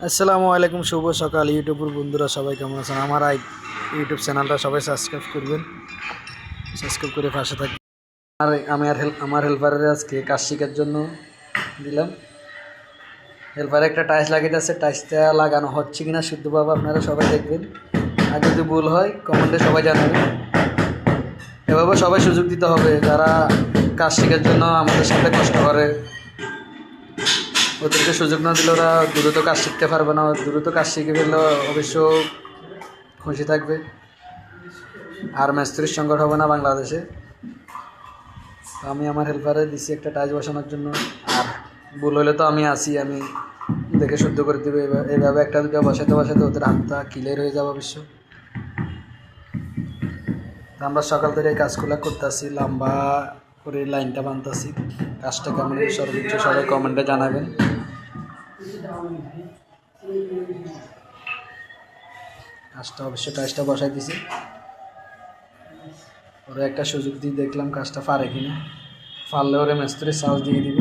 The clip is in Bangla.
আসসালামু আলাইকুম, শুভ সকাল ইউটিউবের বন্ধুরা, সবাই কেমন আছেন? আমার ইউটিউব চ্যানেলটা সবাই সাবস্ক্রাইব করবেন, সাবস্ক্রাইব করে পাশে থাকবেন। আর আমার হেল্পারের আজকে কাজ শেখার জন্য দিলাম। হেল্পারে একটা টাইলস লাগিয়ে যাচ্ছে, টাইলসটা লাগানো হচ্ছে কিনা শুদ্ধভাবে আপনারা সবাই দেখবেন, আর যদি ভুল হয় কমেন্টে সবাই জানাবেন। এভাবে সবাই সুযোগ দিতে হবে, যারা কাজ শেখার জন্য আমাদের সাথে কষ্ট করে। ওদেরকে সুযোগ না দিলে ওরা দ্রুত কাজ শিখতে পারবে না। দ্রুত কাজ শিখে ফেললে অবশ্য খুশি থাকবে, আর মিস্ত্রির সংকট হবে না বাংলাদেশে। আমি আমার হেল্পারে দিছি একটা টাইলস বসানোর জন্য, আর ভুল হলে তো আমি আসি, আমি দেখে শুদ্ধ করে দেবো। এইভাবে একটা দুটো বসাতে বসাতে ওদের হাতটা ক্লিয়ার হয়ে যাবে অবশ্য। আমরা সকাল থেকে এই কাজগুলো করতেছি, লম্বা করে লাইনটা বানতেছি। কাজটা কেমন সর্বোচ্চ সবাই কমেন্টে জানাবেন। কাজটা অবশ্য টাইলসটা বসাই দিছি, ওরা একটা সুযোগ দিয়ে দেখলাম কাজটা পারে কিনা। পারলে ওরে মিস্ত্রির সাহস দিয়ে দিব।